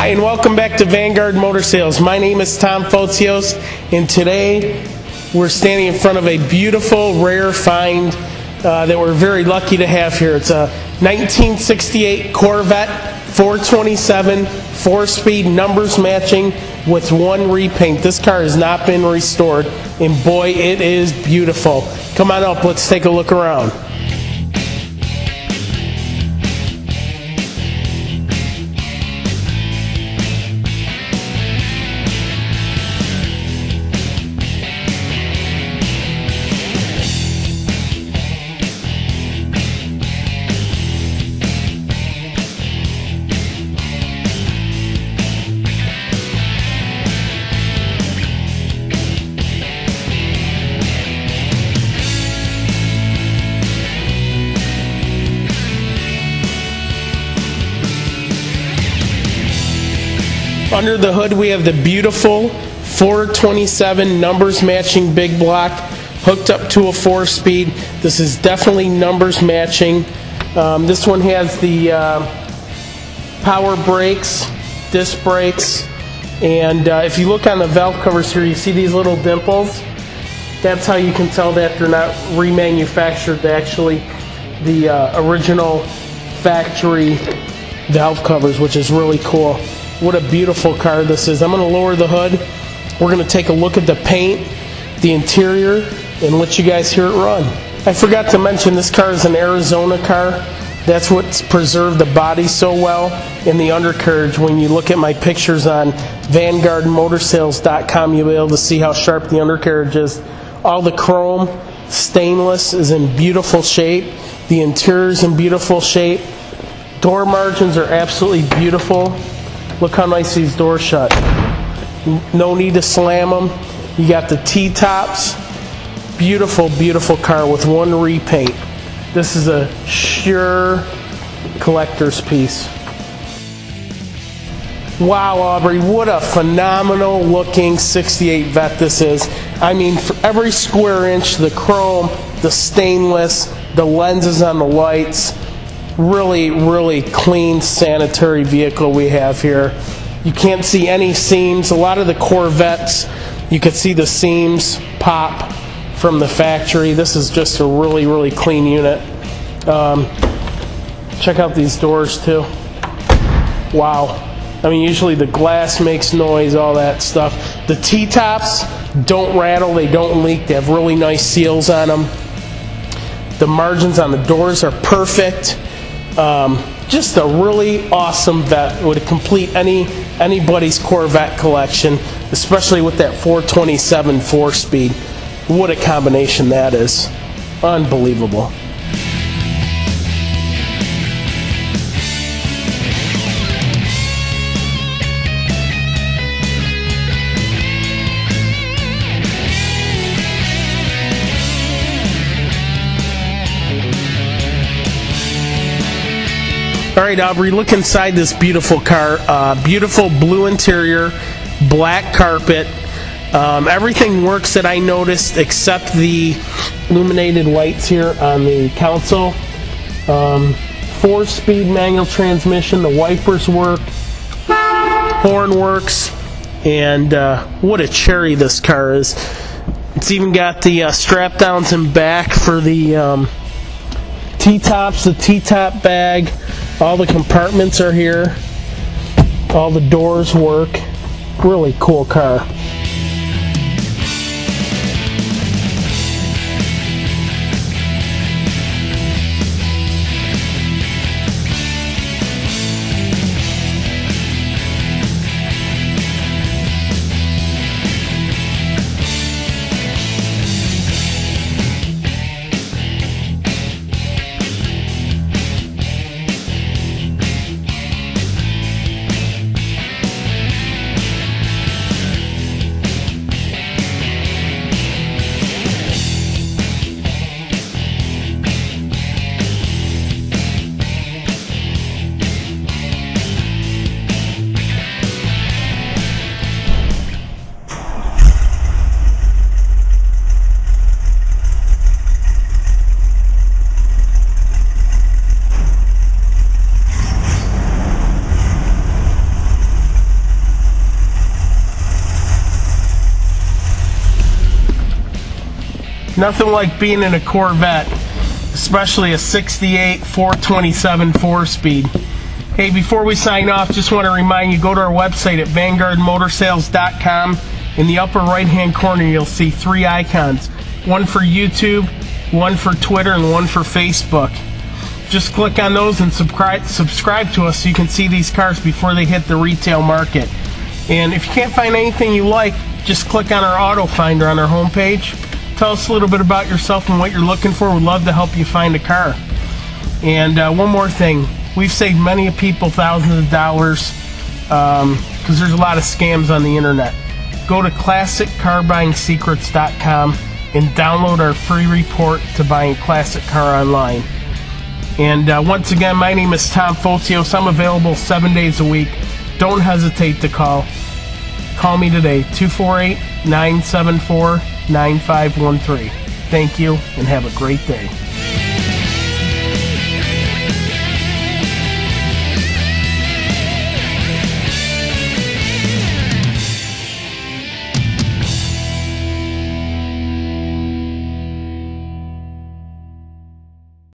Hi, and welcome back to Vanguard Motor Sales. My name is Tom Fotios, and today we're standing in front of a beautiful, rare find that we're very lucky to have here. It's a 1968 Corvette 427, 4-speed, numbers matching with one repaint. This car has not been restored, and boy, it is beautiful. Come on up, let's take a look around. Under the hood we have the beautiful 427 numbers matching big block hooked up to a 4-speed. This is definitely numbers matching. This one has the power brakes, disc brakes, and if you look on the valve covers here, you see these little dimples. That's how you can tell that they're not remanufactured. They're actually the original factory valve covers, which is really cool. What a beautiful car this is. I'm going to lower the hood. We're going to take a look at the paint, the interior, and let you guys hear it run. I forgot to mention this car is an Arizona car. That's what's preserved the body so well, and the undercarriage. When you look at my pictures on VanguardMotorsales.com, you'll be able to see how sharp the undercarriage is. All the chrome, stainless is in beautiful shape. The interior is in beautiful shape. Door margins are absolutely beautiful. Look how nice these doors shut. No need to slam them. You got the T-tops. Beautiful, beautiful car with one repaint. This is a sure collector's piece. Wow, Aubrey, what a phenomenal looking 68 Vette this is. I mean, for every square inch, the chrome, the stainless, the lenses on the lights, really, really clean, sanitary vehicle we have here. You can't see any seams. A lot of the Corvettes, you could see the seams pop from the factory. This is just a really, really clean unit. Check out these doors too. Wow. I mean, usually the glass makes noise, all that stuff. The T-tops don't rattle, they don't leak. They have really nice seals on them. The margins on the doors are perfect. Just a really awesome Vette. It would complete anybody's Corvette collection, especially with that 427 4-speed. What a combination that is. Unbelievable. Alright, Aubrey, look inside this beautiful car. Beautiful blue interior, black carpet. Everything works that I noticed except the illuminated lights here on the console. 4-speed manual transmission, the wipers work, horn works, and what a cherry this car is. It's even got the strap downs in back for the T-tops, the T-top bag. All the compartments are here. All the doors work. Really cool car. Nothing like being in a Corvette, especially a 68 427 4-speed. Hey, before we sign off, just want to remind you, go to our website at vanguardmotorsales.com. In the upper right-hand corner, you'll see 3 icons. One for YouTube, one for Twitter, and one for Facebook. Just click on those and subscribe to us so you can see these cars before they hit the retail market. And if you can't find anything you like, just click on our auto finder on our homepage. Tell us a little bit about yourself and what you're looking for. We'd love to help you find a car. And one more thing. We've saved many people thousands of dollars because there's a lot of scams on the internet. Go to ClassicCarBuyingSecrets.com and download our free report to buying a classic car online. And once again, my name is Tom Fotios. I'm available 7 days a week. Don't hesitate to call. Call me today, 248-974-9513. Thank you, and have a great day.